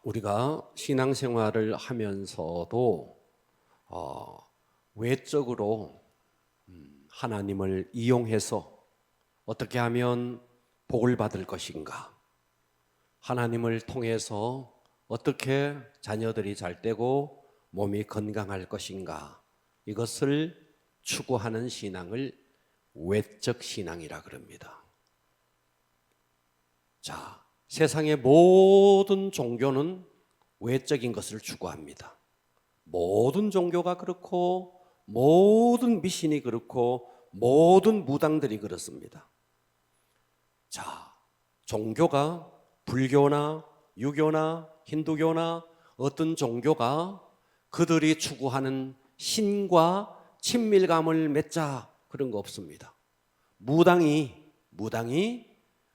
우리가 신앙생활을 하면서도 외적으로 하나님을 이용해서 어떻게 하면 복을 받을 것인가, 하나님을 통해서 어떻게 자녀들이 잘 되고 몸이 건강할 것인가, 이것을 추구하는 신앙을 외적 신앙이라 그럽니다. 자, 세상의 모든 종교는 외적인 것을 추구합니다. 모든 종교가 그렇고 모든 미신이 그렇고 모든 무당들이 그렇습니다. 자, 종교가 불교나 유교나 힌두교나 어떤 종교가 그들이 추구하는 신과 친밀감을 맺자, 그런 거 없습니다. 무당이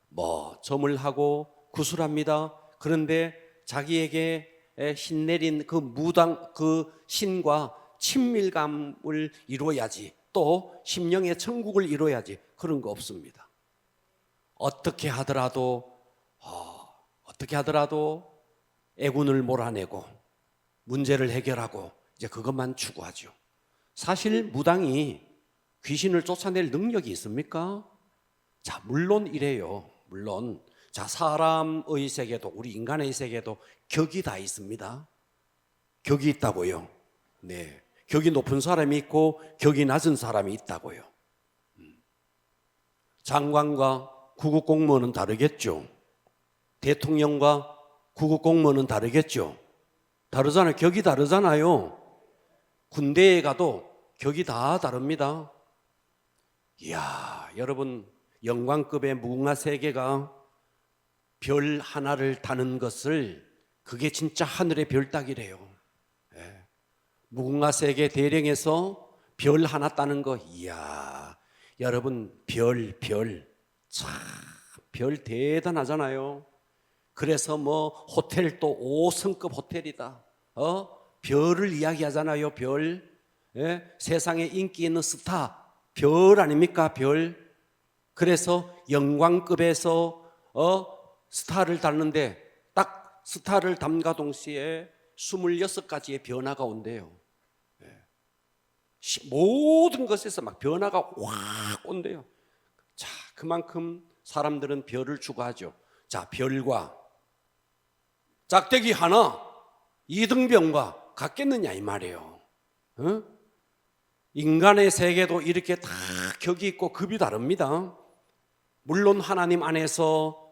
뭐 점을 하고 구술합니다. 그런데 자기에게 신내린 그 무당, 그 신과 친밀감을 이루어야지, 또 심령의 천국을 이루어야지, 그런 거 없습니다. 어떻게 하더라도 애군을 몰아내고 문제를 해결하고 이제 그것만 추구하죠. 사실 무당이 귀신을 쫓아낼 능력이 있습니까? 자, 물론 이래요. 물론 자, 사람의 세계도, 우리 인간의 세계도 격이 다 있습니다. 격이 있다고요. 네, 격이 높은 사람이 있고 격이 낮은 사람이 있다고요. 장관과 구급 공무원은 다르겠죠. 대통령과 구급 공무원은 다르겠죠. 다르잖아요. 격이 다르잖아요. 군대에 가도 격이 다 다릅니다. 이야, 여러분, 영광급의 무궁화 세계가 별 하나를 다는 것을, 그게 진짜 하늘의 별 따기래요. 예. 무궁화 세계 대령에서 별 하나 따는 거, 이야, 여러분, 별 참, 별 대단하잖아요. 그래서 뭐 호텔도 5성급 호텔이다, 별을 이야기하잖아요. 별. 예? 세상에 인기 있는 스타, 별 아닙니까? 별. 그래서 영광급에서 스타를 닮는데 딱 스타를 닮과 동시에 26가지의 변화가 온대요. 모든 것에서 막 변화가 확 온대요. 자, 그만큼 사람들은 별을 추구하죠. 자, 별과 짝대기 하나, 이등병과 같겠느냐 이 말이에요. 인간의 세계도 이렇게 다 격이 있고 급이 다릅니다. 물론 하나님 안에서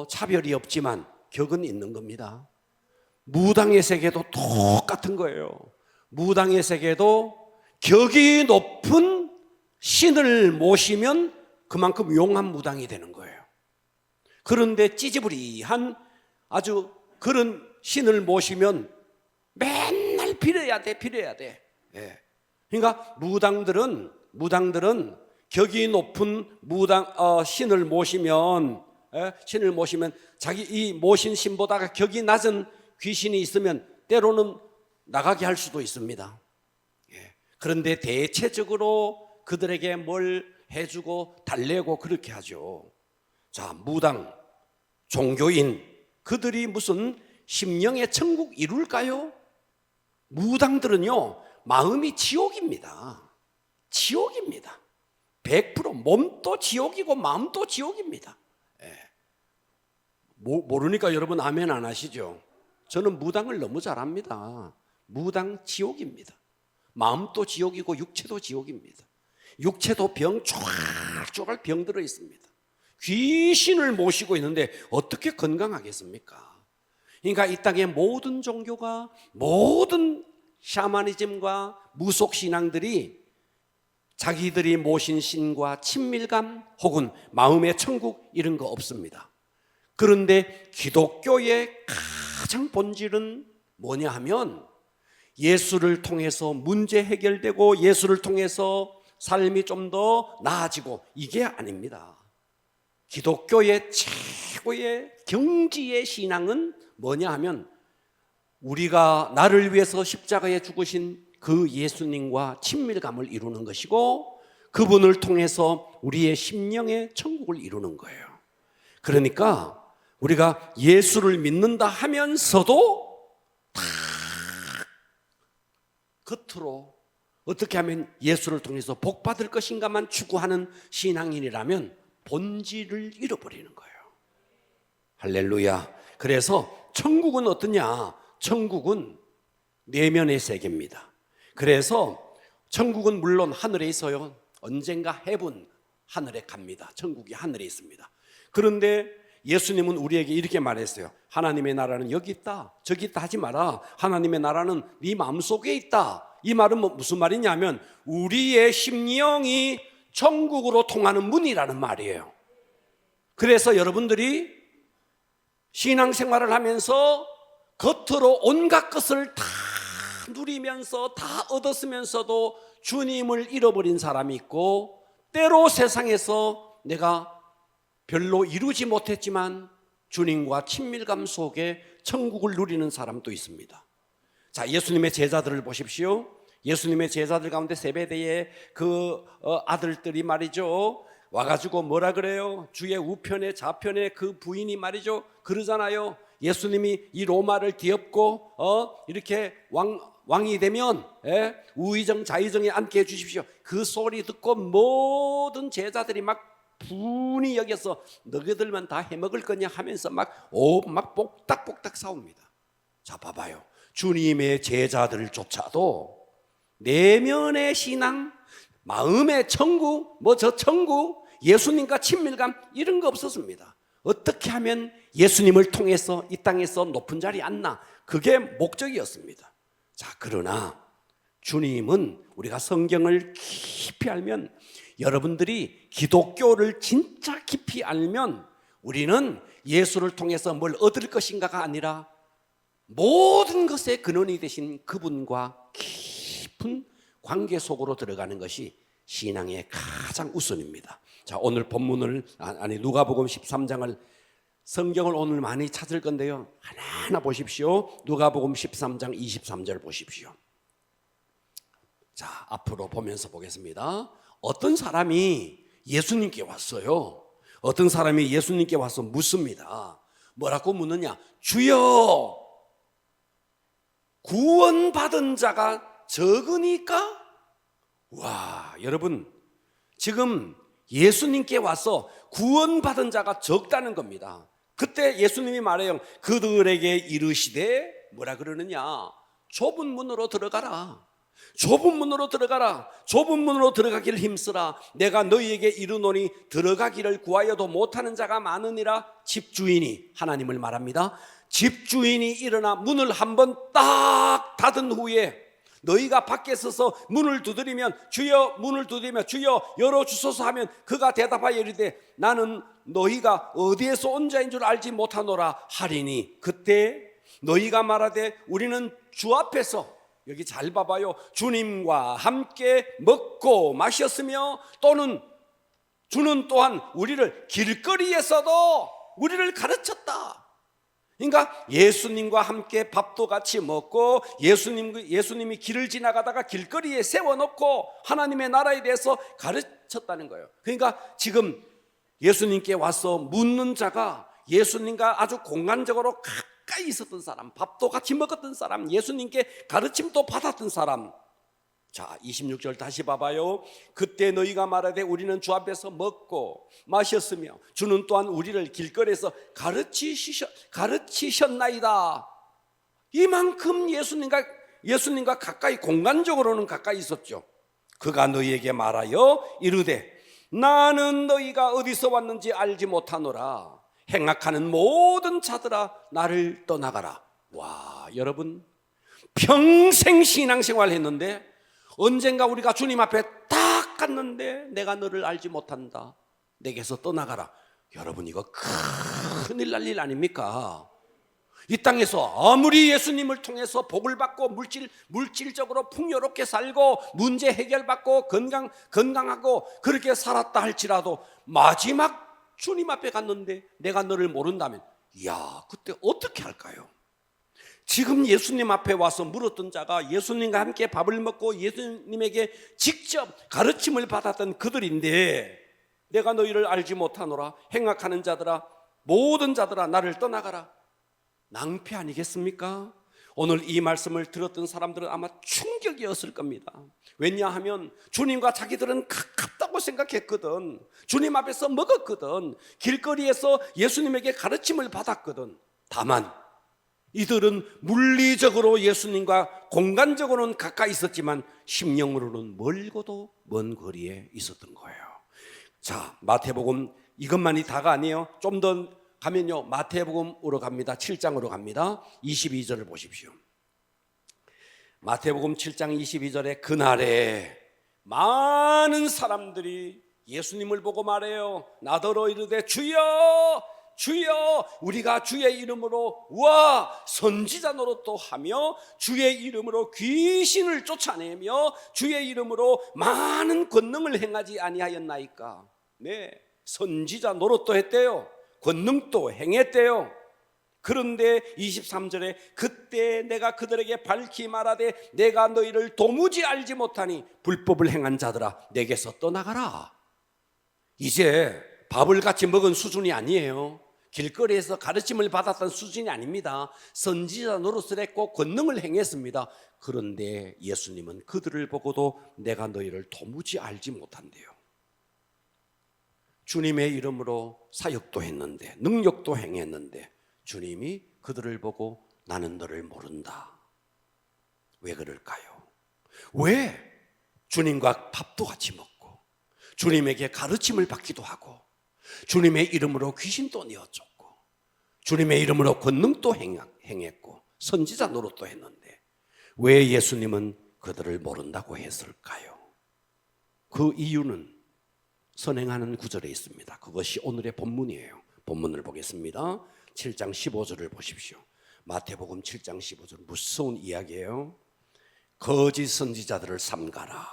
차별이 없지만 격은 있는 겁니다. 무당의 세계도 똑같은 거예요. 무당의 세계도 격이 높은 신을 모시면 그만큼 용한 무당이 되는 거예요. 그런데 찌지부리한 아주 그런 신을 모시면 맨날 빌어야 돼. 예. 그러니까 무당들은 격이 높은 신을 모시면, 자기 이 모신 신보다 격이 낮은 귀신이 있으면 때로는 나가게 할 수도 있습니다. 예. 그런데 대체적으로 그들에게 뭘 해주고 달래고 그렇게 하죠. 자, 무당, 종교인, 그들이 무슨 심령의 천국 이룰까요? 무당들은요, 마음이 지옥입니다. 100% 몸도 지옥이고 마음도 지옥입니다. 예. 모르니까 여러분 아멘 안 하시죠? 저는 무당을 너무 잘합니다. 무당 지옥입니다. 마음도 지옥이고 육체도 지옥입니다. 육체도 쪼갈쪼갈 병들어 있습니다. 귀신을 모시고 있는데 어떻게 건강하겠습니까? 그러니까 이 땅의 모든 종교가, 모든 샤머니즘과 무속신앙들이 자기들이 모신 신과 친밀감 혹은 마음의 천국 이런 거 없습니다. 그런데 기독교의 가장 본질은 뭐냐 하면 예수를 통해서 문제 해결되고 예수를 통해서 삶이 좀 더 나아지고, 이게 아닙니다. 기독교의 최고의 경지의 신앙은 뭐냐 하면 우리가 나를 위해서 십자가에 죽으신 그 예수님과 친밀감을 이루는 것이고, 그분을 통해서 우리의 심령의 천국을 이루는 거예요. 그러니까 우리가 예수를 믿는다 하면서도 다 겉으로 어떻게 하면 예수를 통해서 복 받을 것인가만 추구하는 신앙인이라면 본질을 잃어버리는 거예요. 할렐루야. 그래서 천국은 어떠냐? 천국은 내면의 세계입니다. 그래서 천국은 물론 하늘에 있어요. 언젠가 헤븐, 하늘에 갑니다. 천국이 하늘에 있습니다. 그런데 예수님은 우리에게 이렇게 말했어요. 하나님의 나라는 여기 있다, 저기 있다 하지 마라. 하나님의 나라는 네 마음속에 있다. 이 말은 무슨 말이냐면 우리의 심령이 천국으로 통하는 문이라는 말이에요. 그래서 여러분들이 신앙생활을 하면서 겉으로 온갖 것을 다 누리면서 다 얻었으면서도 주님을 잃어버린 사람이 있고, 때로 세상에서 내가 별로 이루지 못했지만 주님과 친밀감 속에 천국을 누리는 사람도 있습니다. 자, 예수님의 제자들을 보십시오. 예수님의 제자들 가운데 세베대의 그 아들들이 말이죠, 와가지고 뭐라 그래요? 주의 우편에 좌편에 그 부인이 말이죠, 그러잖아요. 예수님이 이 로마를 뒤엎고 이렇게 왕이 되면 우의정 좌의정에 앉게 해주십시오. 그 소리 듣고 모든 제자들이 막 분이 여겨서 너희들만 다 해먹을 거냐 하면서 막 복닥복닥 싸웁니다. 자, 봐봐요. 주님의 제자들조차도 내면의 신앙, 마음의 천국, 저 천국, 예수님과 친밀감 이런 거 없었습니다. 어떻게 하면 예수님을 통해서 이 땅에서 높은 자리에 앉나, 그게 목적이었습니다. 자, 그러나 주님은 우리가 성경을 깊이 알면, 여러분들이 기독교를 진짜 깊이 알면 우리는 예수를 통해서 뭘 얻을 것인가가 아니라 모든 것의 근원이 되신 그분과 깊은 관계 속으로 들어가는 것이 신앙의 가장 우선입니다. 자, 오늘 본문을 누가복음 13장을 성경을 오늘 많이 찾을 건데요, 하나하나 보십시오. 누가복음 13장 23절 보십시오. 자, 앞으로 보면서 보겠습니다. 어떤 사람이 예수님께 왔어요. 어떤 사람이 예수님께 와서 묻습니다. 뭐라고 묻느냐? 주여, 구원받은 자가 적으니까? 와, 여러분, 지금 예수님께 와서 구원받은 자가 적다는 겁니다. 그때 예수님이 말해요. 그들에게 이르시되 뭐라 그러느냐? 좁은 문으로 들어가라. 좁은 문으로 들어가라. 좁은 문으로 들어가기를 힘쓰라. 내가 너희에게 이르노니 들어가기를 구하여도 못하는 자가 많으니라. 집주인이, 하나님을 말합니다. 집주인이 일어나 문을 한번 딱 닫은 후에 너희가 밖에 서서 문을 두드리면 주여, 문을 두드리면 주여 열어주소서 하면 그가 대답하여 이르되 나는 너희가 어디에서 온 자인 줄 알지 못하노라 하리니, 그때 너희가 말하되 우리는 주 앞에서, 여기 잘 봐봐요, 주님과 함께 먹고 마셨으며, 또는 주는 또한 우리를 길거리에서도 우리를 가르쳤다. 그러니까 예수님과 함께 밥도 같이 먹고 예수님이 길을 지나가다가 길거리에 세워놓고 하나님의 나라에 대해서 가르쳤다는 거예요. 그러니까 지금 예수님께 와서 묻는 자가 예수님과 아주 공간적으로 가까이 있었던 사람, 밥도 같이 먹었던 사람, 예수님께 가르침도 받았던 사람. 자, 26절 다시 봐봐요. 그때 너희가 말하되 우리는 주 앞에서 먹고 마셨으며 주는 또한 우리를 길거리에서 가르치셨나이다. 이만큼 예수님과 가까이, 공간적으로는 가까이 있었죠. 그가 너희에게 말하여 이르되 나는 너희가 어디서 왔는지 알지 못하노라. 행악하는 모든 자들아 나를 떠나가라. 와, 여러분, 평생 신앙생활 했는데 언젠가 우리가 주님 앞에 딱 갔는데 내가 너를 알지 못한다, 내게서 떠나가라. 여러분, 이거 큰일 날 일 아닙니까? 이 땅에서 아무리 예수님을 통해서 복을 받고 물질적으로 풍요롭게 살고 문제 해결받고 건강하고 그렇게 살았다 할지라도 마지막 주님 앞에 갔는데 내가 너를 모른다면, 이야, 그때 어떻게 할까요? 지금 예수님 앞에 와서 물었던 자가 예수님과 함께 밥을 먹고 예수님에게 직접 가르침을 받았던 그들인데, 내가 너희를 알지 못하노라. 행악하는 자들아 모든 자들아 나를 떠나가라. 낭패 아니겠습니까? 오늘 이 말씀을 들었던 사람들은 아마 충격이었을 겁니다. 왜냐하면 주님과 자기들은 가깝다고 생각했거든. 주님 앞에서 먹었거든. 길거리에서 예수님에게 가르침을 받았거든. 다만 이들은 물리적으로 예수님과 공간적으로는 가까이 있었지만 심령으로는 멀고도 먼 거리에 있었던 거예요. 자, 마태복음 이것만이 다가 아니에요. 좀 더 가면요, 마태복음으로 갑니다. 7장으로 갑니다. 22절을 보십시오. 마태복음 7장 22절에 그날에 많은 사람들이 예수님을 보고 말해요. 나더러 이르되 주여 주여, 우리가 주의 이름으로 선지자 노릇도 하며 주의 이름으로 귀신을 쫓아내며 주의 이름으로 많은 권능을 행하지 아니하였나이까. 네, 선지자 노릇도 했대요. 권능도 행했대요. 그런데 23절에 그때 내가 그들에게 밝히 말하되 내가 너희를 도무지 알지 못하니 불법을 행한 자들아 내게서 떠나가라. 이제 밥을 같이 먹은 수준이 아니에요. 길거리에서 가르침을 받았던 수준이 아닙니다. 선지자 노릇을 했고 권능을 행했습니다. 그런데 예수님은 그들을 보고도 내가 너희를 도무지 알지 못한대요. 주님의 이름으로 사역도 했는데 능력도 행했는데 주님이 그들을 보고 나는 너를 모른다. 왜 그럴까요? 왜 주님과 밥도 같이 먹고 주님에게 가르침을 받기도 하고 주님의 이름으로 귀신도 내어줬고 주님의 이름으로 권능도 행했고 선지자 노릇도 했는데 왜 예수님은 그들을 모른다고 했을까요? 그 이유는 선행하는 구절에 있습니다. 그것이 오늘의 본문이에요. 본문을 보겠습니다. 7장 15절을 보십시오. 마태복음 7장 15절 무서운 이야기예요. 거짓 선지자들을 삼가라.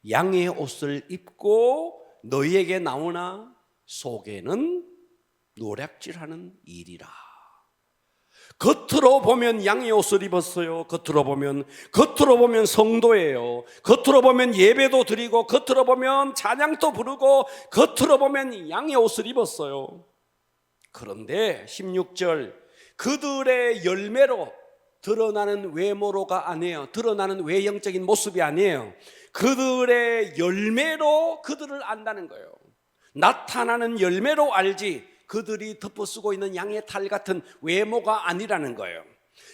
양의 옷을 입고 너희에게 나오나 속에는 노략질하는 일이라. 겉으로 보면 양의 옷을 입었어요. 겉으로 보면 성도예요. 겉으로 보면 예배도 드리고 겉으로 보면 찬양도 부르고 겉으로 보면 양의 옷을 입었어요. 그런데 16절 그들의 열매로 드러나는 외모로가 아니에요. 드러나는 외형적인 모습이 아니에요. 그들의 열매로 그들을 안다는 거예요. 나타나는 열매로 알지 그들이 덮어쓰고 있는 양의 탈 같은 외모가 아니라는 거예요.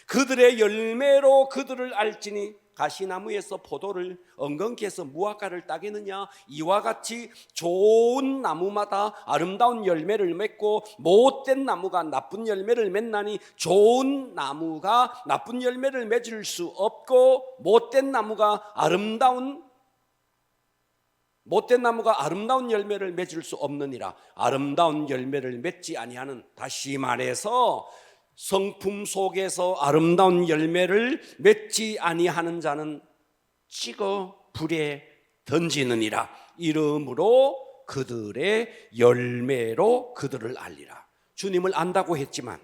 그들의 열매로 그들을 알지니 가시나무에서 포도를 엉겅퀴에서 무화과를 따겠느냐. 이와 같이 좋은 나무마다 아름다운 열매를 맺고 못된 나무가 나쁜 열매를 맺나니 좋은 나무가 나쁜 열매를 맺을 수 없고 못된 나무가 아름다운 열매를 맺을 수 없느니라. 아름다운 열매를 맺지 아니하는, 다시 말해서 성품 속에서 아름다운 열매를 맺지 아니하는 자는 찍어 불에 던지느니라. 이러므로 그들의 열매로 그들을 알리라. 주님을 안다고 했지만,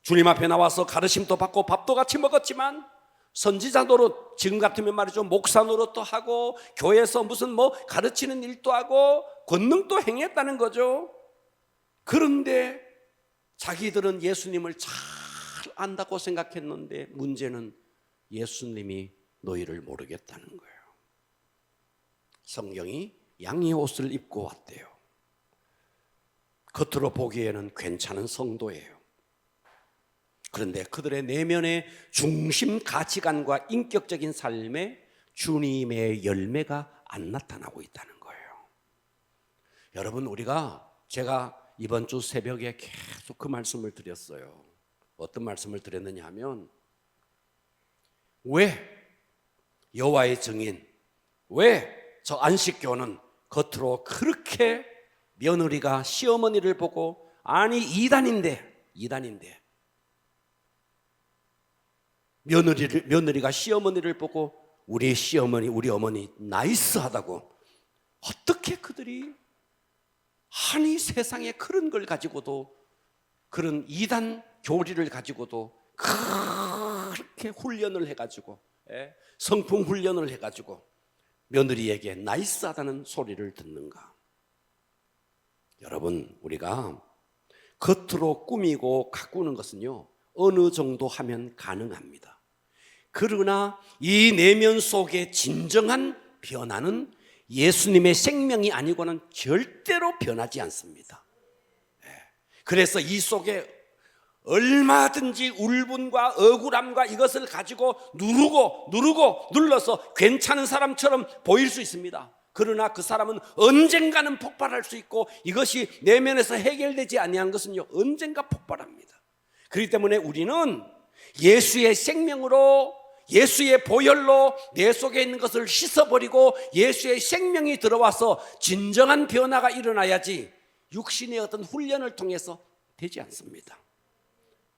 주님 앞에 나와서 가르침도 받고 밥도 같이 먹었지만, 선지자 노릇, 지금 같으면 말이죠, 목사 노릇도 하고 교회에서 무슨 가르치는 일도 하고 권능도 행했다는 거죠. 그런데 자기들은 예수님을 잘 안다고 생각했는데 문제는 예수님이 너희를 모르겠다는 거예요. 성경이 양의 옷을 입고 왔대요. 겉으로 보기에는 괜찮은 성도예요. 그런데 그들의 내면의 중심 가치관과 인격적인 삶에 주님의 열매가 안 나타나고 있다는 거예요. 여러분, 제가 이번 주 새벽에 계속 그 말씀을 드렸어요. 어떤 말씀을 드렸느냐 하면, 왜 여호와의 증인, 왜 저 안식교는 겉으로 그렇게 며느리가 시어머니를 보고, 아니 이단인데 며느리가 시어머니를 보고 우리 시어머니, 우리 어머니 나이스하다고, 어떻게 그들이 아니 세상에 그런 걸 가지고도, 그런 이단 교리를 가지고도 그렇게 훈련을 해가지고, 성품 훈련을 해가지고 며느리에게 나이스하다는 소리를 듣는가? 여러분, 우리가 겉으로 꾸미고 가꾸는 것은요, 어느 정도 하면 가능합니다. 그러나 이 내면 속의 진정한 변화는 예수님의 생명이 아니고는 절대로 변하지 않습니다. 그래서 이 속에 얼마든지 울분과 억울함과 이것을 가지고 누르고 눌러서 괜찮은 사람처럼 보일 수 있습니다. 그러나 그 사람은 언젠가는 폭발할 수 있고, 이것이 내면에서 해결되지 아니한 것은요, 언젠가 폭발합니다. 그렇기 때문에 우리는 예수의 생명으로, 예수의 보혈로 내 속에 있는 것을 씻어버리고 예수의 생명이 들어와서 진정한 변화가 일어나야지 육신의 어떤 훈련을 통해서 되지 않습니다.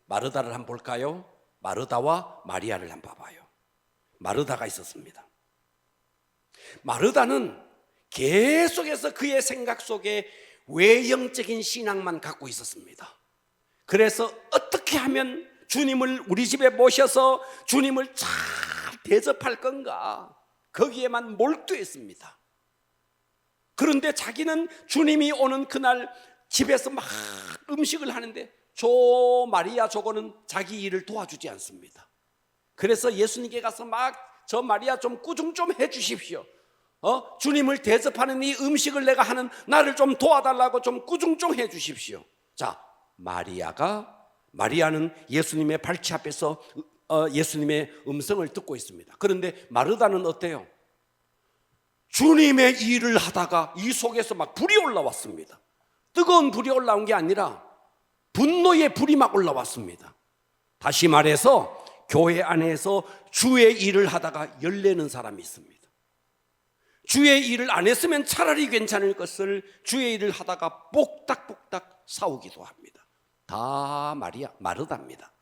마르다를 한번 볼까요? 마르다와 마리아를 한번 봐봐요. 마르다가 있었습니다. 마르다는 계속해서 그의 생각 속에 외형적인 신앙만 갖고 있었습니다. 그래서 어떻게 하면 주님을 우리 집에 모셔서 주님을 잘 대접할 건가, 거기에만 몰두했습니다. 그런데 자기는 주님이 오는 그날 집에서 막 음식을 하는데 저 마리아 저거는 자기 일을 도와주지 않습니다. 그래서 예수님께 가서 막 저 마리아 좀 꾸중 좀 해주십시오. 주님을 대접하는 이 음식을 내가 하는 나를 좀 도와달라고 좀 꾸중 좀 해주십시오. 자, 마리아는 예수님의 발치 앞에서 예수님의 음성을 듣고 있습니다. 그런데 마르다는 어때요? 주님의 일을 하다가 이 속에서 막 불이 올라왔습니다. 뜨거운 불이 올라온 게 아니라 분노의 불이 막 올라왔습니다. 다시 말해서 교회 안에서 주의 일을 하다가 열내는 사람이 있습니다. 주의 일을 안 했으면 차라리 괜찮을 것을 주의 일을 하다가 뽁닥뽁닥 싸우기도 합니다. 다 마르다입니다.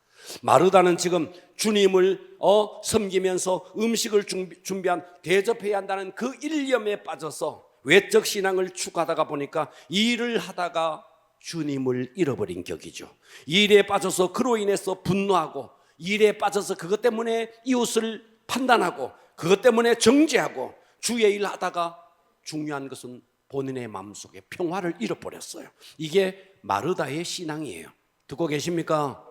마르다는 지금 주님을 섬기면서 음식을 준비한, 대접해야 한다는 그 일념에 빠져서 외적 신앙을 추구하다가 보니까 일을 하다가 주님을 잃어버린 격이죠. 일에 빠져서 그로 인해서 분노하고, 일에 빠져서 그것 때문에 이웃을 판단하고, 그것 때문에 정죄하고, 주의 일 하다가 중요한 것은 본인의 마음속에 평화를 잃어버렸어요. 이게 마르다의 신앙이에요. 듣고 계십니까?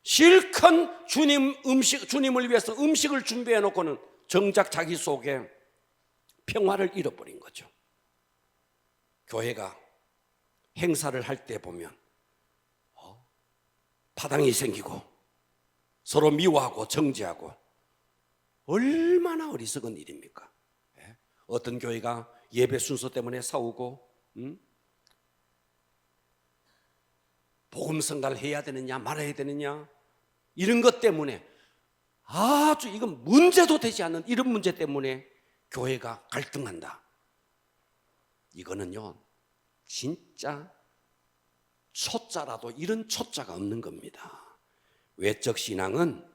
실컷 주님을 위해서 음식을 준비해 놓고는 정작 자기 속에 평화를 잃어버린 거죠. 교회가 행사를 할 때 보면 파당이 생기고 서로 미워하고 정죄하고, 얼마나 어리석은 일입니까? 어떤 교회가 예배 순서 때문에 싸우고, 복음 선가를 해야 되느냐 말아야 되느냐, 이런 것 때문에 아주 이건 문제도 되지 않는 이런 문제 때문에 교회가 갈등한다. 이거는요, 진짜 초자라도 이런 초자가 없는 겁니다. 외적 신앙은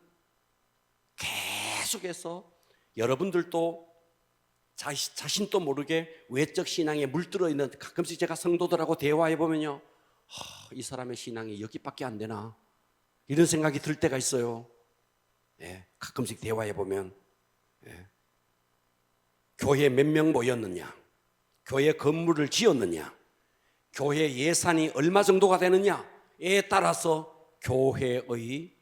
계속해서 여러분들도 자신도 모르게 외적 신앙에 물들어 있는, 가끔씩 제가 성도들하고 대화해 보면요, 이 사람의 신앙이 여기밖에 안 되나, 이런 생각이 들 때가 있어요. 가끔씩 대화해 보면 교회에 몇 명 모였느냐, 교회 건물을 지었느냐, 교회 예산이 얼마 정도가 되느냐에 따라서 교회의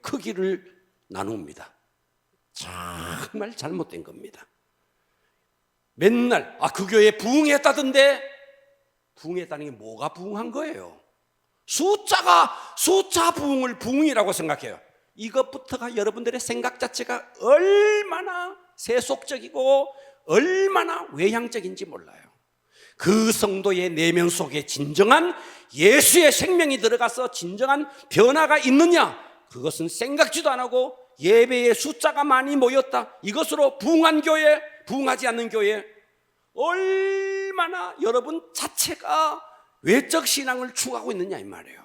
크기를 나눕니다. 정말 잘못된 겁니다. 맨날 그 교회 부흥했다던데, 부흥했다는 게 뭐가 부흥한 거예요? 숫자 부흥을 부흥이라고 생각해요. 이것부터가 여러분들의 생각 자체가 얼마나 세속적이고 얼마나 외향적인지 몰라요. 그 성도의 내면 속에 진정한 예수의 생명이 들어가서 진정한 변화가 있느냐, 그것은 생각지도 안 하고 예배에 숫자가 많이 모였다, 이것으로 부흥한 교회, 부흥하지 않는 교회, 얼마나 여러분 자체가 외적 신앙을 추구하고 있느냐 이 말이에요.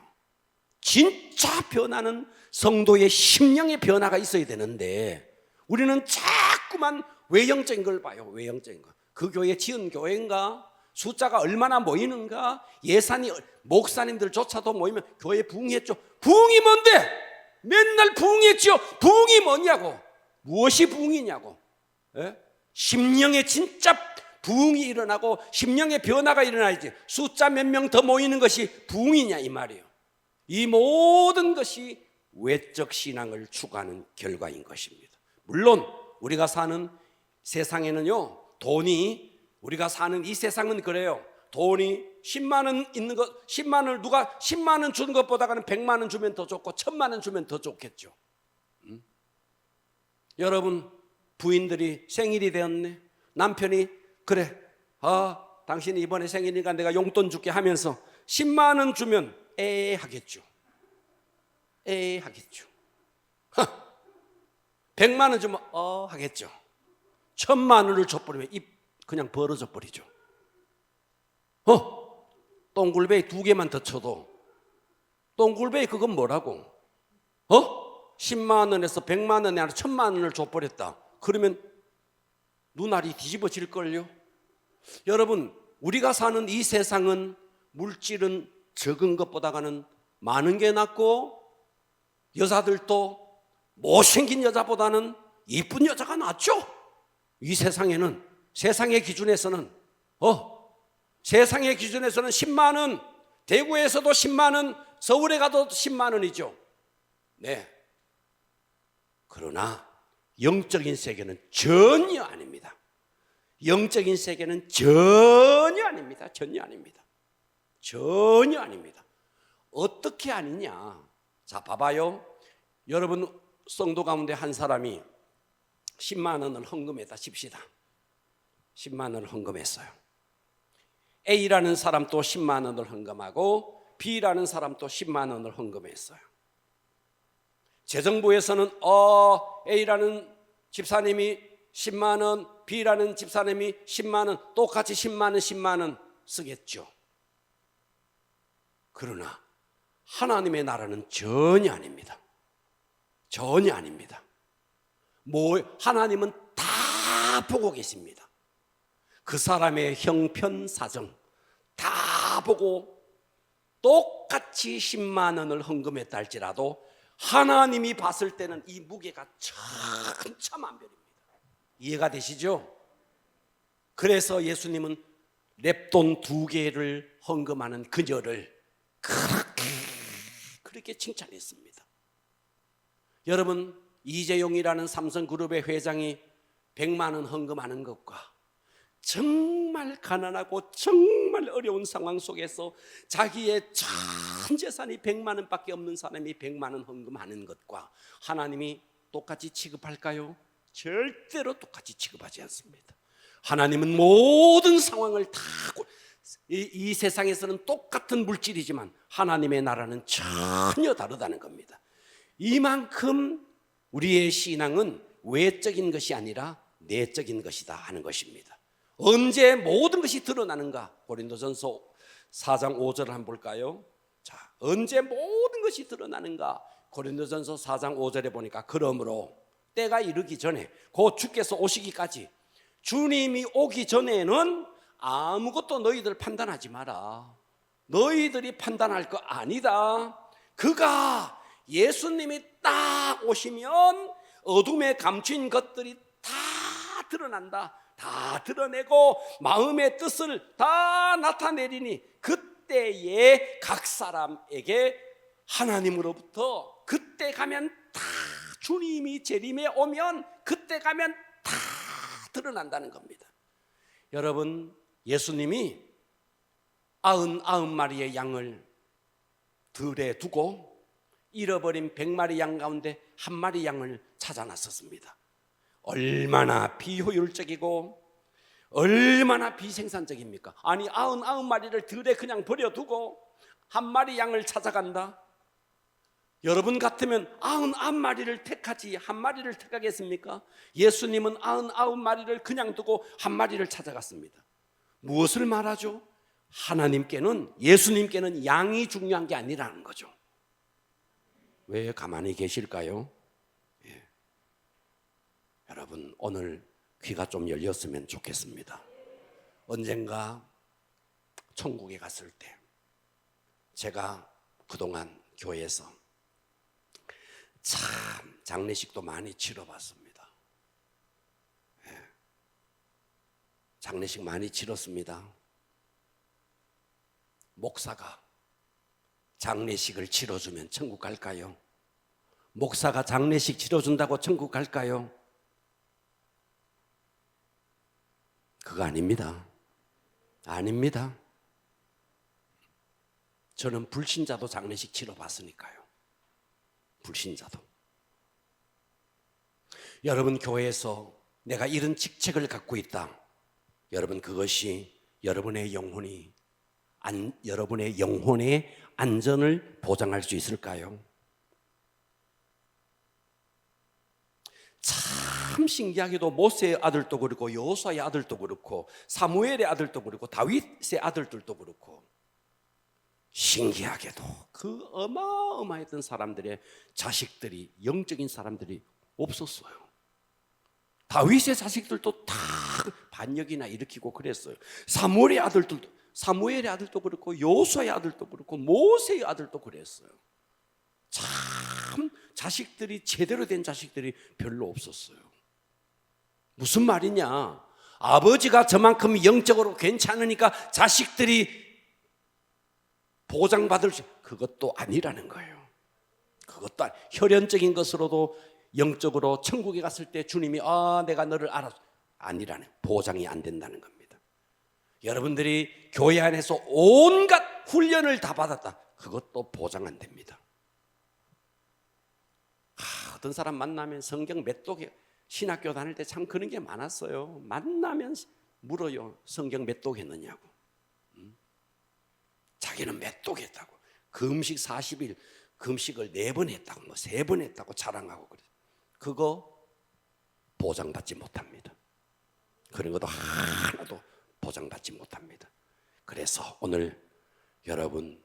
진짜 변화는 성도의 심령의 변화가 있어야 되는데, 우리는 자꾸만 외형적인 걸 봐요. 외형적인 거. 그 교회 지은 교회인가, 숫자가 얼마나 모이는가, 예산이, 목사님들조차도 모이면 교회 부흥했죠. 부흥이 뭔데? 맨날 부흥했죠. 부흥이 뭐냐고, 무엇이 부흥이냐고. 심령의 진짜 부흥이 일어나고 심령의 변화가 일어나야지. 숫자 몇 명 더 모이는 것이 부흥이냐 이 말이에요. 이 모든 것이 외적 신앙을 추구하는 결과인 것입니다. 물론 우리가 사는 세상에는요, 돈이, 우리가 사는 이 세상은 그래요. 돈이 10만 원 있는 것, 10만 원을 누가 10만 원 주는 것보다는 100만 원 주면 더 좋고 1000만 원 주면 더 좋겠죠. 여러분, 부인들이 생일이 되었네. 남편이 그래, 당신이 이번에 생일이니까 내가 용돈 줄게 하면서 10만 원 주면 하겠죠. 하겠죠. 100만 원 주면 하겠죠. 1000만 원을 줘버리면 입 그냥 벌어져 버리죠. 똥굴베이 2개만 더 쳐도, 똥굴베이 그건 뭐라고? 10만 원에서 100만 원에 아니라 1000만 원을 줘버렸다. 그러면 눈알이 뒤집어질걸요. 여러분, 우리가 사는 이 세상은 물질은 적은 것보다는 많은 게 낫고, 여자들도 못생긴 여자보다는 이쁜 여자가 낫죠. 이 세상에는, 세상의 기준에서는 10만 원, 대구에서도 10만 원, 서울에 가도 10만 원이죠. 네. 그러나 영적인 세계는 전혀 아닙니다. 영적인 세계는 전혀 아닙니다. 전혀 아닙니다. 전혀 아닙니다. 어떻게 아니냐? 자, 봐봐요. 여러분, 성도 가운데 한 사람이 10만 원을 헌금했다 칩시다. 10만 원을 헌금했어요. A라는 사람도 10만 원을 헌금하고 B라는 사람도 10만 원을 헌금했어요. 재정부에서는 A라는 집사님이 10만 원, B라는 집사님이 10만 원, 똑같이 10만 원, 10만 원 쓰겠죠. 그러나 하나님의 나라는 전혀 아닙니다. 전혀 아닙니다. 하나님은 다 보고 계십니다. 그 사람의 형편 사정 다 보고 똑같이 10만 원을 헌금했다 할지라도 하나님이 봤을 때는 이 무게가 천차만별입니다. 이해가 되시죠? 그래서 예수님은 랩돈 2개를 헌금하는 그녀를 그렇게 칭찬했습니다. 여러분, 이재용이라는 삼성그룹의 회장이 100만 원 헌금하는 것과 정말 가난하고 정말 어려운 상황 속에서 자기의 전 재산이 100만 원밖에 없는 사람이 100만 원 헌금하는 것과 하나님이 똑같이 취급할까요? 절대로 똑같이 취급하지 않습니다. 하나님은 모든 상황을 다, 이 세상에서는 똑같은 물질이지만 하나님의 나라는 전혀 다르다는 겁니다. 이만큼 우리의 신앙은 외적인 것이 아니라 내적인 것이다 하는 것입니다. 언제 모든 것이 드러나는가? 고린도전서 4장 5절을 한번 볼까요? 자, 언제 모든 것이 드러나는가? 고린도전서 4장 5절에 보니까 그러므로 때가 이르기 전에 곧 주께서 오시기까지 주님이 오기 전에는 아무것도 너희들 판단하지 마라. 너희들이 판단할 거 아니다. 그가 예수님이 딱 오시면 어둠에 감춘 것들이 다 드러난다. 다 드러내고 마음의 뜻을 다 나타내리니 그때에 각 사람에게 하나님으로부터 그때 가면 다 주님이 재림에 오면 그때 가면 다 드러난다는 겁니다. 여러분, 예수님이 99마리의 양을 들에 두고 잃어버린 100마리 양 가운데 한 마리 양을 찾아 나섰습니다. 얼마나 비효율적이고 얼마나 비생산적입니까? 아니 99마리를 들에 그냥 버려두고 한 마리 양을 찾아간다? 여러분 같으면 99마리를 택하지 한 마리를 택하겠습니까? 예수님은 99마리를 그냥 두고 한 마리를 찾아갔습니다. 무엇을 말하죠? 하나님께는, 예수님께는 양이 중요한 게 아니라는 거죠. 왜 가만히 계실까요? 예. 여러분, 오늘 귀가 좀 열렸으면 좋겠습니다. 언젠가 천국에 갔을 때 제가 그동안 교회에서 참 장례식도 많이 치러봤습니다. 예. 장례식 많이 치렀습니다. 목사가 장례식을 치러주면 천국 갈까요? 목사가 장례식 치러준다고 천국 갈까요? 그거 아닙니다. 아닙니다. 저는 불신자도 장례식 치러봤으니까요. 불신자도. 여러분 교회에서 내가 이런 직책을 갖고 있다. 여러분 그것이 여러분의 영혼의 안전을 보장할 수 있을까요? 참 신기하게도 모세의 아들도 그렇고 여호수아의 아들도 그렇고 사무엘의 아들도 그렇고 다윗의 아들들도 그렇고 신기하게도 그 어마어마했던 사람들의 자식들이 영적인 사람들이 없었어요. 다윗의 자식들도 다 반역이나 일으키고 그랬어요. 사무엘의 아들도 그렇고 여호수아의 아들도 그렇고 모세의 아들도 그랬어요. 참 자식들이 제대로 된 자식들이 별로 없었어요. 무슨 말이냐? 아버지가 저만큼 영적으로 괜찮으니까 자식들이 보장받을 수, 그것도 아니라는 거예요. 그것도 혈연적인 것으로도 영적으로 천국에 갔을 때 주님이 내가 너를 알아, 아니라는, 보장이 안 된다는 겁니다. 여러분들이 교회 안에서 온갖 훈련을 다 받았다, 그것도 보장 안 됩니다. 어떤 사람 만나면 성경 몇 독에, 신학교 다닐 때 참 그런 게 많았어요. 만나면 물어요. 성경 몇 독 했느냐고. 자기는 몇 독 했다고. 금식 40일 금식을 4번 했다고, 3번 했다고 자랑하고 그래요. 그거 보장받지 못합니다. 그런 것도 하나도 보장받지 못합니다. 그래서 오늘 여러분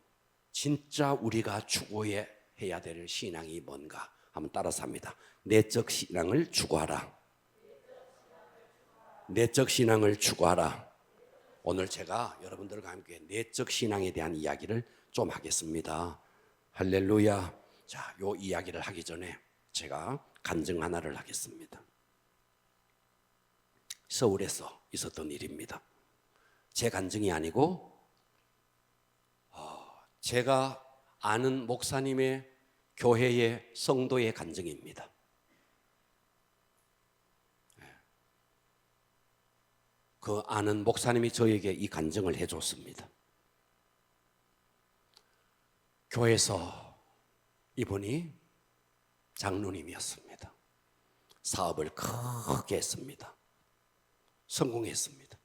진짜 우리가 추구해야 될 신앙이 뭔가 한번 따라서 합니다. 내적 신앙을 추구하라. 내적 신앙을 추구하라. 오늘 제가 여러분들과 함께 내적 신앙에 대한 이야기를 좀 하겠습니다. 할렐루야. 자, 요 이야기를 하기 전에 제가 간증 하나를 하겠습니다. 서울에서 있었던 일입니다. 제 간증이 아니고 제가 아는 목사님의 교회의 성도의 간증입니다. 그 아는 목사님이 저에게 이 간증을 해줬습니다. 교회에서 이분이 장로님이었습니다. 사업을 크게 했습니다. 성공했습니다.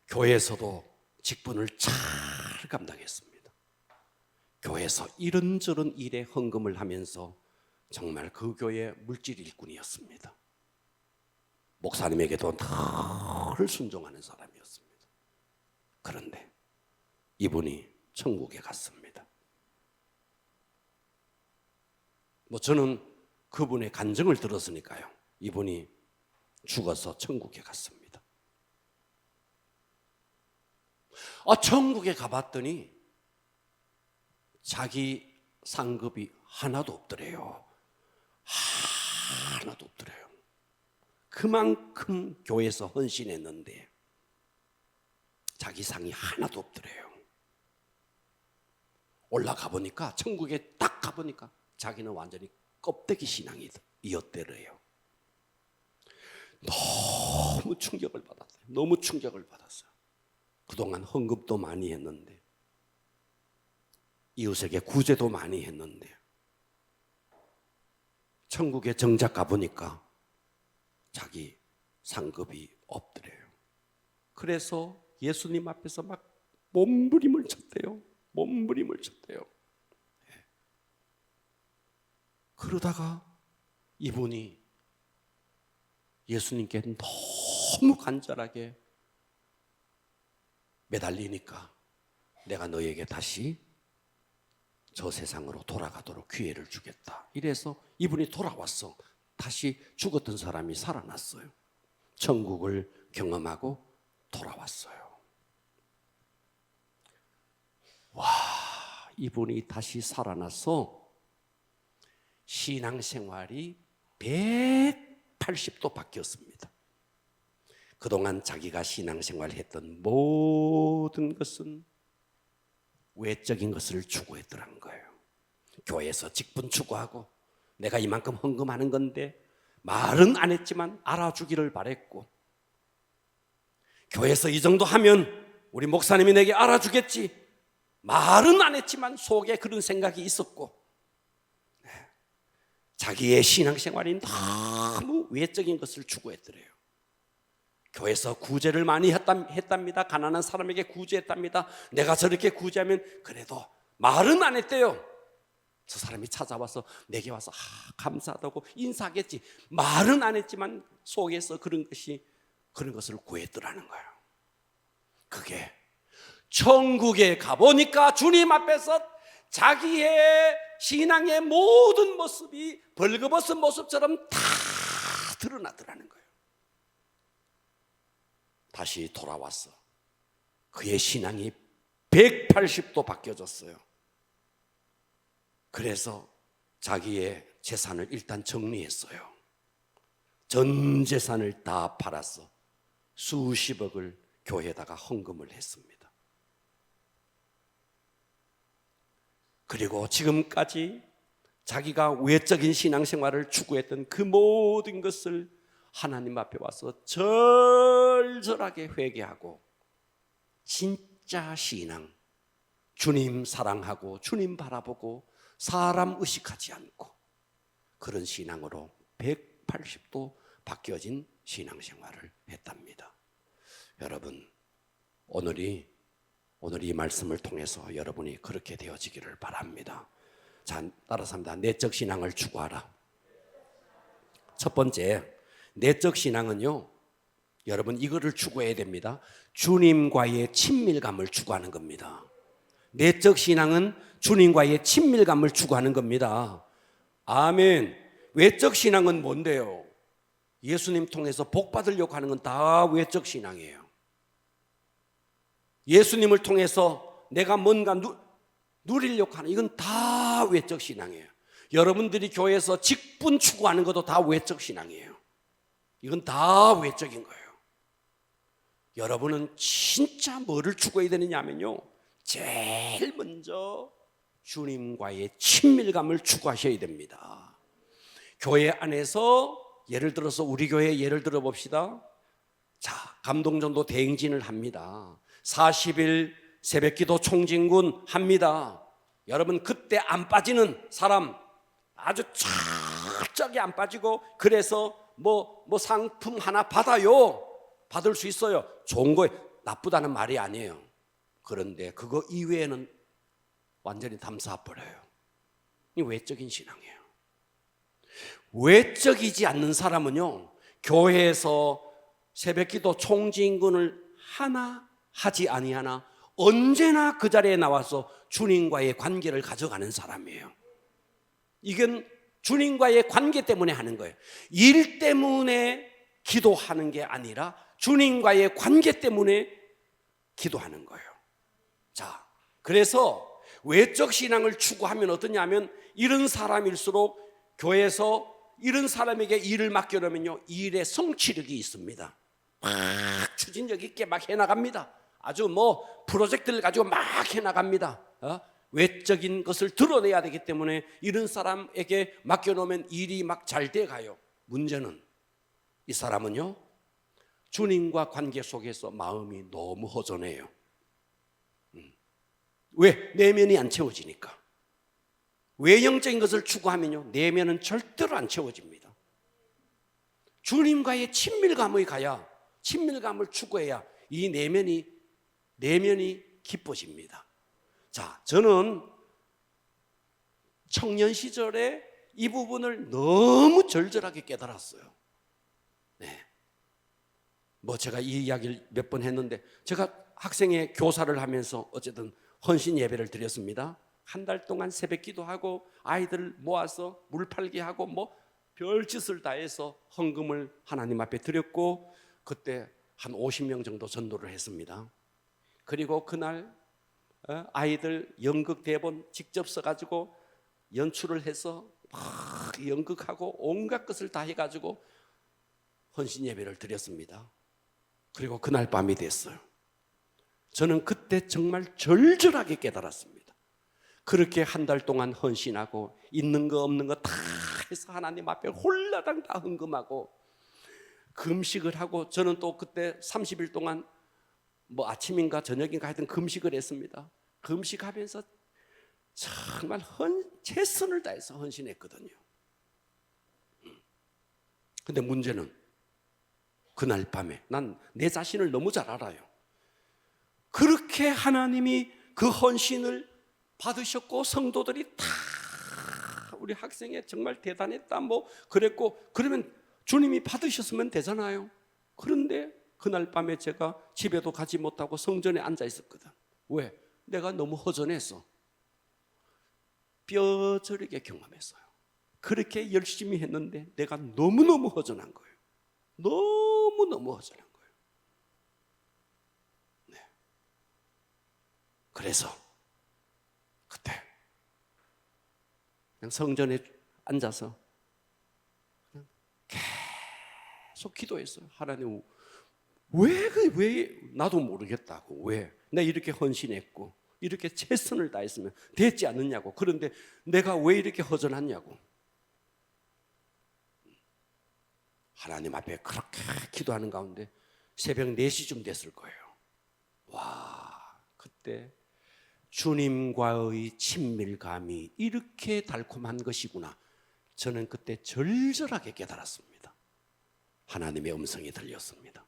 교회에서도 직분을 잘 감당했습니다. 교회에서 이런저런 일에 헌금을 하면서 정말 그 교회의 물질 일꾼이었습니다. 목사님에게도 늘 순종하는 사람이었습니다. 그런데 이분이 천국에 갔습니다. 저는 그분의 간증을 들었으니까요. 이분이 죽어서 천국에 갔습니다. 천국에 가봤더니 자기 상급이 하나도 없더래요. 하나도 없더래요. 그만큼 교회에서 헌신했는데 자기 상이 하나도 없더래요. 올라가 보니까, 천국에 딱 가보니까 자기는 완전히 껍데기 신앙이었대래요. 너무 충격을 받았어요. 너무 충격을 받았어요. 그동안 헌금도 많이 했는데, 이웃에게 구제도 많이 했는데, 천국에 정작 가보니까 자기 상급이 없더래요. 그래서 예수님 앞에서 막 몸부림을 쳤대요. 몸부림을 쳤대요. 그러다가 이분이 예수님께 너무 간절하게 매달리니까 내가 너에게 다시 저 세상으로 돌아가도록 기회를 주겠다. 이래서 이분이 돌아왔어. 다시 죽었던 사람이 살아났어요. 천국을 경험하고 돌아왔어요. 와, 이분이 다시 살아나서 신앙생활이 180도 180도 바뀌었습니다. 그동안 자기가 신앙생활을 했던 모든 것은 외적인 것을 추구했더라는 거예요. 교회에서 직분 추구하고 내가 이만큼 헌금하는 건데 말은 안 했지만 알아주기를 바랬고, 교회에서 이 정도 하면 우리 목사님이 내게 알아주겠지, 말은 안 했지만 속에 그런 생각이 있었고, 자기의 신앙생활이 너무 외적인 것을 추구했더래요. 교회에서 구제를 많이 했답니다. 가난한 사람에게 구제했답니다. 내가 저렇게 구제하면 그래도 말은 안 했대요. 저 사람이 찾아와서 내게 와서 감사하다고 인사하겠지, 말은 안 했지만 속에서 그런 것을 구했더라는 거예요. 그게 천국에 가보니까 주님 앞에서 자기의 신앙의 모든 모습이 벌거벗은 모습처럼 다 드러나더라는 거예요. 다시 돌아왔어. 그의 신앙이 180도 바뀌어졌어요. 그래서 자기의 재산을 일단 정리했어요. 전 재산을 다 팔아서 수십억을 교회에다가 헌금을 했습니다. 그리고 지금까지 자기가 외적인 신앙생활을 추구했던 그 모든 것을 하나님 앞에 와서 절절하게 회개하고 진짜 신앙, 주님 사랑하고 주님 바라보고 사람 의식하지 않고 그런 신앙으로 180도 바뀌어진 신앙생활을 했답니다. 여러분, 오늘 이 말씀을 통해서 여러분이 그렇게 되어지기를 바랍니다. 자, 따라서 합니다. 내적 신앙을 추구하라. 첫 번째, 내적 신앙은요, 여러분 이거를 추구해야 됩니다. 주님과의 친밀감을 추구하는 겁니다. 내적 신앙은 주님과의 친밀감을 추구하는 겁니다. 아멘. 외적 신앙은 뭔데요? 예수님 통해서 복 받으려고 하는 건 다 외적 신앙이에요. 예수님을 통해서 내가 뭔가 누리려고 하는, 이건 다 외적 신앙이에요. 여러분들이 교회에서 직분 추구하는 것도 다 외적 신앙이에요. 이건 다 외적인 거예요. 여러분은 진짜 뭐를 추구해야 되느냐 하면요, 제일 먼저 주님과의 친밀감을 추구하셔야 됩니다. 교회 안에서 예를 들어서 우리 교회 예를 들어 봅시다. 자, 감동전도 대행진을 합니다. 40일 새벽기도 총진군 합니다. 여러분 그때 안 빠지는 사람, 아주 철저하게 안 빠지고, 그래서 뭐 상품 하나 받아요. 받을 수 있어요. 좋은 거에 나쁘다는 말이 아니에요. 그런데 그거 이외에는 완전히 담사버려요. 이 외적인 신앙이에요. 외적이지 않는 사람은요, 교회에서 새벽기도 총진군을 하나 하지 아니하나 언제나 그 자리에 나와서 주님과의 관계를 가져가는 사람이에요. 이건 주님과의 관계 때문에 하는 거예요. 일 때문에 기도하는 게 아니라 주님과의 관계 때문에 기도하는 거예요. 자, 그래서 외적 신앙을 추구하면 어떠냐면, 이런 사람일수록 교회에서 이런 사람에게 일을 맡겨놓으면요, 일의 성취력이 있습니다. 막 추진력 있게 막 해나갑니다. 아주 프로젝트를 가지고 막 해나갑니다. 외적인 것을 드러내야 되기 때문에 이런 사람에게 맡겨놓으면 일이 막 잘 돼가요. 문제는 이 사람은요, 주님과 관계 속에서 마음이 너무 허전해요. 왜? 내면이 안 채워지니까. 외형적인 것을 추구하면요, 내면은 절대로 안 채워집니다. 주님과의 친밀감을 추구해야 이 내면이 기뻐집니다. 자, 저는 청년 시절에 이 부분을 너무 절절하게 깨달았어요. 네. 제가 이 이야기를 몇 번 했는데, 제가 학생회 교사를 하면서 어쨌든 헌신 예배를 드렸습니다. 한 달 동안 새벽 기도하고 아이들 모아서 물 팔게 하고 별짓을 다 해서 헌금을 하나님 앞에 드렸고, 그때 한 50명 정도 전도를 했습니다. 그리고 그날 아이들 연극 대본 직접 써가지고 연출을 해서 막 연극하고 온갖 것을 다 해가지고 헌신 예배를 드렸습니다. 그리고 그날 밤이 됐어요. 저는 그때 정말 절절하게 깨달았습니다. 그렇게 한 달 동안 헌신하고 있는 거 없는 거 다 해서 하나님 앞에 홀라당 다 헌금하고 금식을 하고, 저는 또 그때 30일 동안 뭐 아침인가 저녁인가 하여튼 금식을 했습니다. 금식하면서 정말 최선을 다해서 헌신했거든요. 근데 문제는 그날 밤에 난 내 자신을 너무 잘 알아요. 그렇게 하나님이 그 헌신을 받으셨고 성도들이 다 우리 학생이 정말 대단했다 뭐 그랬고, 그러면 주님이 받으셨으면 되잖아요. 그런데 그날 밤에 제가 집에도 가지 못하고 성전에 앉아 있었거든. 왜? 내가 너무 허전해서 뼈저리게 경험했어요. 그렇게 열심히 했는데 내가 너무너무 허전한 거예요. 너무너무 허전한 거예요. 네. 그래서 그때 그냥 성전에 앉아서 그냥 계속 기도했어요. 하나님, 왜 나도 모르겠다고, 왜 내가 이렇게 헌신했고 이렇게 최선을 다했으면 됐지 않느냐고, 그런데 내가 왜 이렇게 허전하냐고. 하나님 앞에 그렇게 기도하는 가운데 새벽 4시쯤 됐을 거예요. 와, 그때 주님과의 친밀감이 이렇게 달콤한 것이구나. 저는 그때 절절하게 깨달았습니다. 하나님의 음성이 들렸습니다.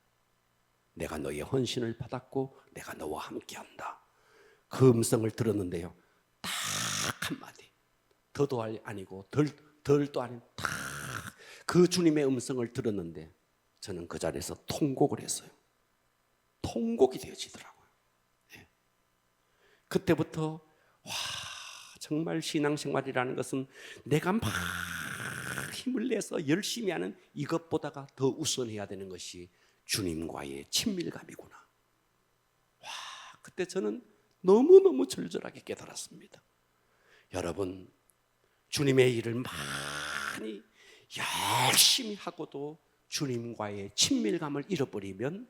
내가 너의 헌신을 받았고 내가 너와 함께한다. 그 음성을 들었는데요, 딱 한마디, 더도 아니고 덜도 아닌 딱 그 주님의 음성을 들었는데 저는 그 자리에서 통곡을 했어요. 통곡이 되어지더라고요. 네. 그때부터 와, 정말 신앙생활이라는 것은 내가 막 힘을 내서 열심히 하는 이것보다가 더 우선해야 되는 것이 주님과의 친밀감이구나. 와, 그때 저는 너무너무 절절하게 깨달았습니다. 여러분, 주님의 일을 많이 열심히 하고도 주님과의 친밀감을 잃어버리면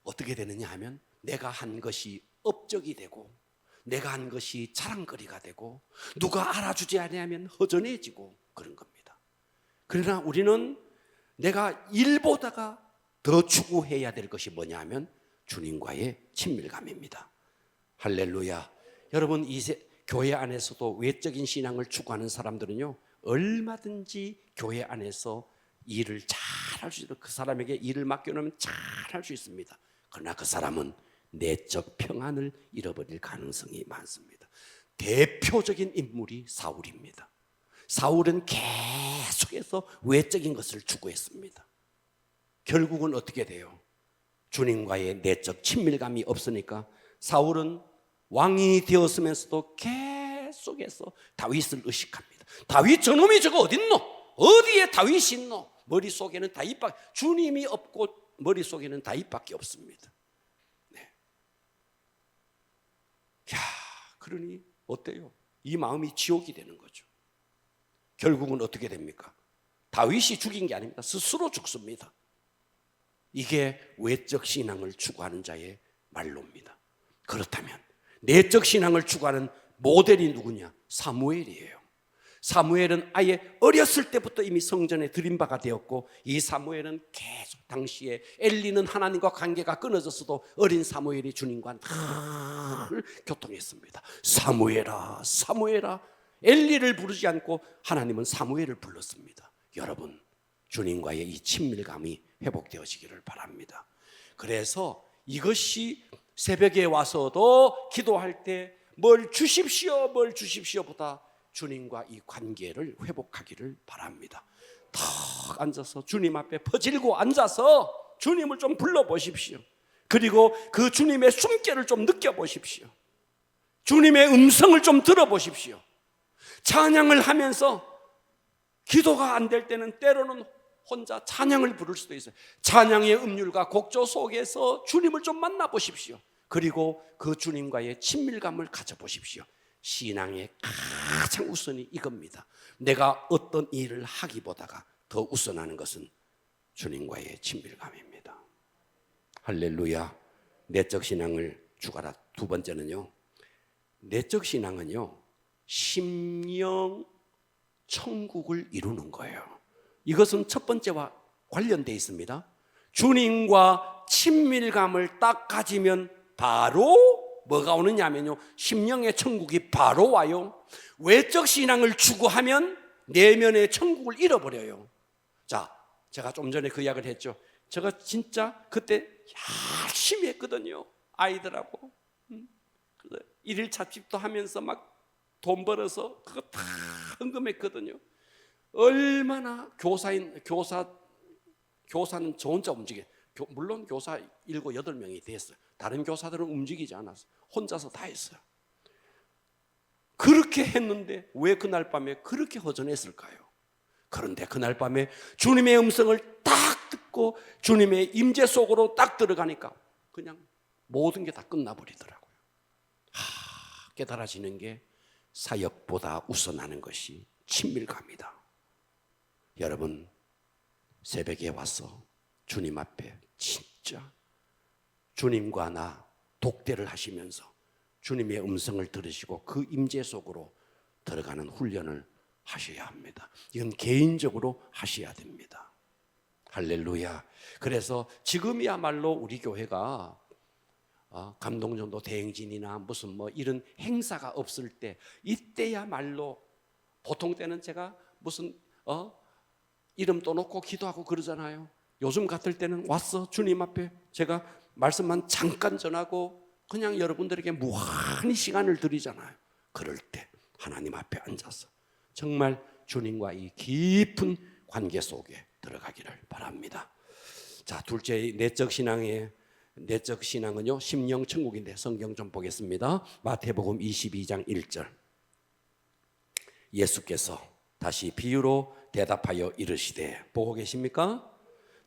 어떻게 되느냐 하면 내가 한 것이 업적이 되고 내가 한 것이 자랑거리가 되고 누가 알아주지 않으면 허전해지고 그런 겁니다. 그러나 우리는 내가 일보다가 더 추구해야 될 것이 뭐냐 하면 주님과의 친밀감입니다. 할렐루야. 여러분, 교회 안에서도 외적인 신앙을 추구하는 사람들은요, 얼마든지 교회 안에서 일을 잘 할 수 있도록 그 사람에게 일을 맡겨놓으면 잘 할 수 있습니다. 그러나 그 사람은 내적 평안을 잃어버릴 가능성이 많습니다. 대표적인 인물이 사울입니다. 사울은 계속해서 외적인 것을 추구했습니다. 결국은 어떻게 돼요? 주님과의 내적 친밀감이 없으니까 사울은 왕이 되었으면서도 계속해서 다윗을 의식합니다. 다윗 저놈이 저거 어딨노? 어디에 다윗이 있노? 머릿속에는 다윗밖에, 주님이 없고 머릿속에는 다윗밖에 없습니다. 네. 야, 그러니 어때요? 이 마음이 지옥이 되는 거죠. 결국은 어떻게 됩니까? 다윗이 죽인 게 아닙니다. 스스로 죽습니다. 이게 외적 신앙을 추구하는 자의 말로입니다. 그렇다면 내적 신앙을 추구하는 모델이 누구냐? 사무엘이에요. 사무엘은 아예 어렸을 때부터 이미 성전에 들인 바가 되었고, 이 사무엘은 계속 당시에 엘리는 하나님과 관계가 끊어졌어도 어린 사무엘이 주님과 늘 교통했습니다. 사무엘아, 사무엘아. 엘리를 부르지 않고 하나님은 사무엘을 불렀습니다. 여러분, 주님과의 이 친밀감이 회복되어지기를 바랍니다. 그래서 이것이 새벽에 와서도 기도할 때 뭘 주십시오, 뭘 주십시오보다 주님과 이 관계를 회복하기를 바랍니다. 탁 앉아서 주님 앞에 퍼질고 앉아서 주님을 좀 불러보십시오. 그리고 그 주님의 숨결을 좀 느껴보십시오. 주님의 음성을 좀 들어보십시오. 찬양을 하면서 기도가 안 될 때는 때로는 혼자 찬양을 부를 수도 있어요. 찬양의 음률과 곡조 속에서 주님을 좀 만나보십시오. 그리고 그 주님과의 친밀감을 가져보십시오. 신앙의 가장 우선이 이겁니다. 내가 어떤 일을 하기보다가 더 우선하는 것은 주님과의 친밀감입니다. 할렐루야. 내적 신앙을 추가라. 두 번째는요, 내적 신앙은요, 심령 천국을 이루는 거예요. 이것은 첫 번째와 관련되어 있습니다. 주님과 친밀감을 딱 가지면 바로 뭐가 오느냐면요, 심령의 천국이 바로 와요. 외적 신앙을 추구하면 내면의 천국을 잃어버려요. 자, 제가 좀 전에 그 이야기를 했죠. 제가 진짜 그때 열심히 했거든요. 아이들하고 일일 잡집도 하면서 막 돈 벌어서 그거 다 헌금했거든요. 얼마나 교사는 저 혼자 움직여. 물론 교사 7, 8명이 됐어요. 다른 교사들은 움직이지 않았어요. 혼자서 다 했어요. 그렇게 했는데 왜 그날 밤에 그렇게 허전했을까요? 그런데 그날 밤에 주님의 음성을 딱 듣고 주님의 임재 속으로 딱 들어가니까 그냥 모든 게 다 끝나버리더라고요. 깨달아지는 게 사역보다 우선하는 것이 친밀감이다. 여러분, 새벽에 와서 주님 앞에 진짜 주님과 나 독대를 하시면서 주님의 음성을 들으시고 그 임재 속으로 들어가는 훈련을 하셔야 합니다. 이건 개인적으로 하셔야 됩니다. 할렐루야. 그래서 지금이야말로 우리 교회가 감동전도 대행진이나 무슨 이런 행사가 없을 때, 이때야말로 보통 때는 제가 무슨 이름 떠놓고 기도하고 그러잖아요. 요즘 같을 때는 와서 주님 앞에 제가 말씀만 잠깐 전하고 그냥 여러분들에게 무한히 시간을 드리잖아요. 그럴 때 하나님 앞에 앉아서 정말 주님과 이 깊은 관계 속에 들어가기를 바랍니다. 자, 둘째, 내적 신앙은요, 심령 천국인데 성경 좀 보겠습니다. 마태복음 22장 1절. 예수께서 다시 비유로 대답하여 이르시되, 보고 계십니까?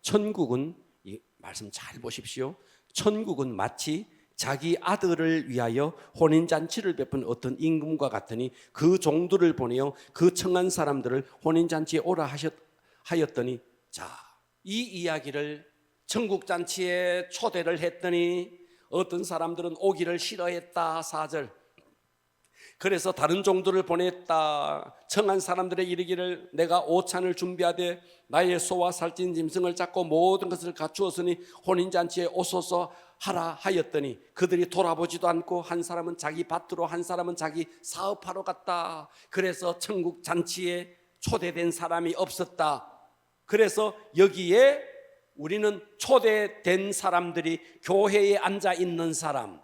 천국은, 이 말씀 잘 보십시오. 천국은 마치 자기 아들을 위하여 혼인잔치를 베푼 어떤 임금과 같으니 그 종들을 보내어 그 청한 사람들을 혼인잔치에 오라 하였더니, 자, 이 이야기를 천국잔치에 초대를 했더니 어떤 사람들은 오기를 싫어했다. 4절. 그래서 다른 종들을 보냈다. 청한 사람들의 이르기를 내가 오찬을 준비하되 나의 소와 살찐 짐승을 잡고 모든 것을 갖추었으니 혼인잔치에 오소서 하라 하였더니 그들이 돌아보지도 않고 한 사람은 자기 밭으로 한 사람은 자기 사업하러 갔다. 그래서 천국 잔치에 초대된 사람이 없었다. 그래서 여기에 우리는 초대된 사람들이 교회에 앉아 있는 사람,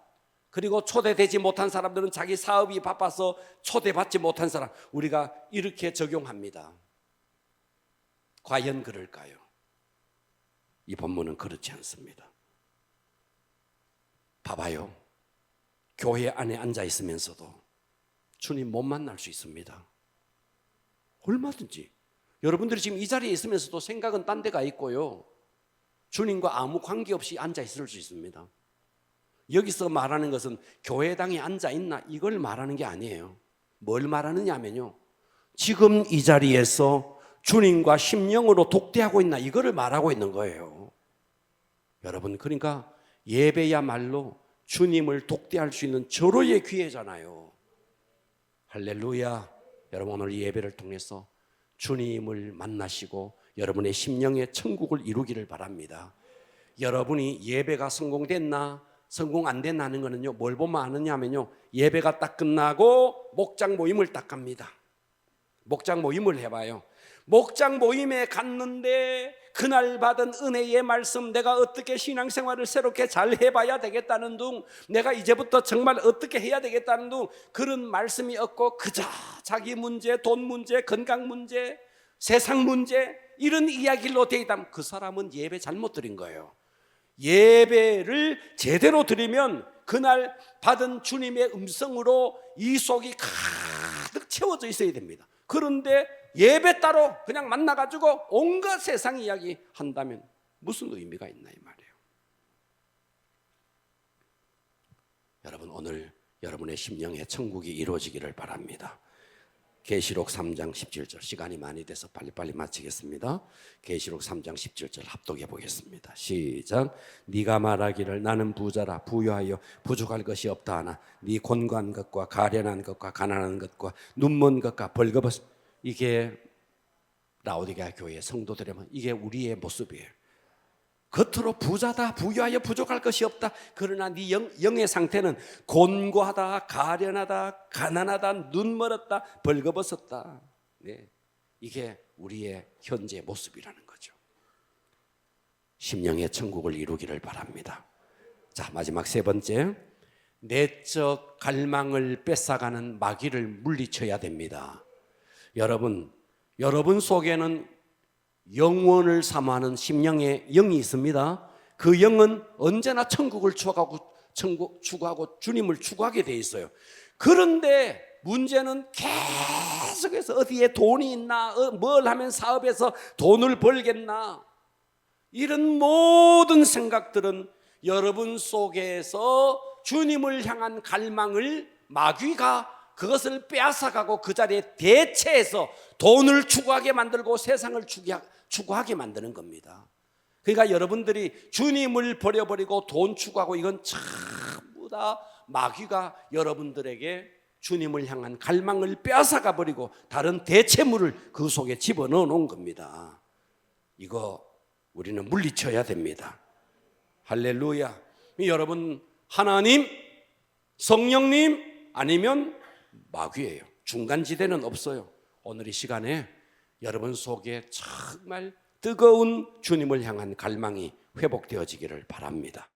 그리고 초대되지 못한 사람들은 자기 사업이 바빠서 초대받지 못한 사람, 우리가 이렇게 적용합니다. 과연 그럴까요? 이 본문은 그렇지 않습니다. 봐봐요. 교회 안에 앉아 있으면서도 주님 못 만날 수 있습니다. 얼마든지. 여러분들이 지금 이 자리에 있으면서도 생각은 딴 데가 있고요, 주님과 아무 관계없이 앉아 있을 수 있습니다. 여기서 말하는 것은 교회당에 앉아 있나 이걸 말하는 게 아니에요. 뭘 말하느냐 하면요, 지금 이 자리에서 주님과 심령으로 독대하고 있나 이거를 말하고 있는 거예요. 여러분, 그러니까 예배야말로 주님을 독대할 수 있는 절호의 기회잖아요. 할렐루야. 여러분, 오늘 예배를 통해서 주님을 만나시고 여러분의 심령의 천국을 이루기를 바랍니다. 여러분이 예배가 성공됐나 성공 안 됐나 하는 거는요, 뭘 보면 아느냐 하면요, 예배가 딱 끝나고 목장 모임을 딱 갑니다. 목장 모임을 해봐요. 목장 모임에 갔는데 그날 받은 은혜의 말씀, 내가 어떻게 신앙생활을 새롭게 잘 해봐야 되겠다는 둥, 내가 이제부터 정말 어떻게 해야 되겠다는 둥, 그런 말씀이 없고 그저 자기 문제, 돈 문제, 건강 문제, 세상 문제, 이런 이야기로 돼 있다면 그 사람은 예배 잘못 드린 거예요. 예배를 제대로 드리면 그날 받은 주님의 음성으로 이 속이 가득 채워져 있어야 됩니다. 그런데 예배 따로 그냥 만나가지고 온갖 세상 이야기 한다면 무슨 의미가 있나 이 말이에요. 여러분, 오늘 여러분의 심령의 천국이 이루어지기를 바랍니다. 계시록 3장 17절, 시간이 많이 돼서 빨리빨리 마치겠습니다. 계시록 3장 17절 합독해 보겠습니다. 시작. 네가 말하기를 나는 부자라 부유하여 부족할 것이 없다 하나 네 곤고한 것과 가련한 것과 가난한 것과 눈먼 것과 벌거벗, 이게 라오디게아 교회 성도들이면 이게 우리의 모습이에요. 겉으로 부자다, 부유하여 부족할 것이 없다. 그러나 네 영의 상태는 곤고하다, 가련하다, 가난하다, 눈멀었다, 벌거벗었다. 네, 이게 우리의 현재 모습이라는 거죠. 심령의 천국을 이루기를 바랍니다. 자, 마지막 세 번째, 내적 갈망을 뺏어가는 마귀를 물리쳐야 됩니다. 여러분 속에는 영원을 사모하는 심령의 영이 있습니다. 그 영은 언제나 천국을 추구하고 주님을 추구하게 돼 있어요. 그런데 문제는 계속해서 어디에 돈이 있나, 뭘 하면 사업에서 돈을 벌겠나, 이런 모든 생각들은 여러분 속에서 주님을 향한 갈망을 마귀가 그것을 빼앗아가고 그 자리에 대체해서 돈을 추구하게 만들고 세상을 추구하게 만드는 겁니다. 그러니까 여러분들이 주님을 버려버리고 돈 추구하고, 이건 전부 다 마귀가 여러분들에게 주님을 향한 갈망을 빼앗아가 버리고 다른 대체물을 그 속에 집어넣어 놓은 겁니다. 이거 우리는 물리쳐야 됩니다. 할렐루야. 여러분, 하나님, 성령님, 아니면 마귀예요. 중간지대는 없어요. 오늘 이 시간에 여러분 속에 정말 뜨거운 주님을 향한 갈망이 회복되어지기를 바랍니다.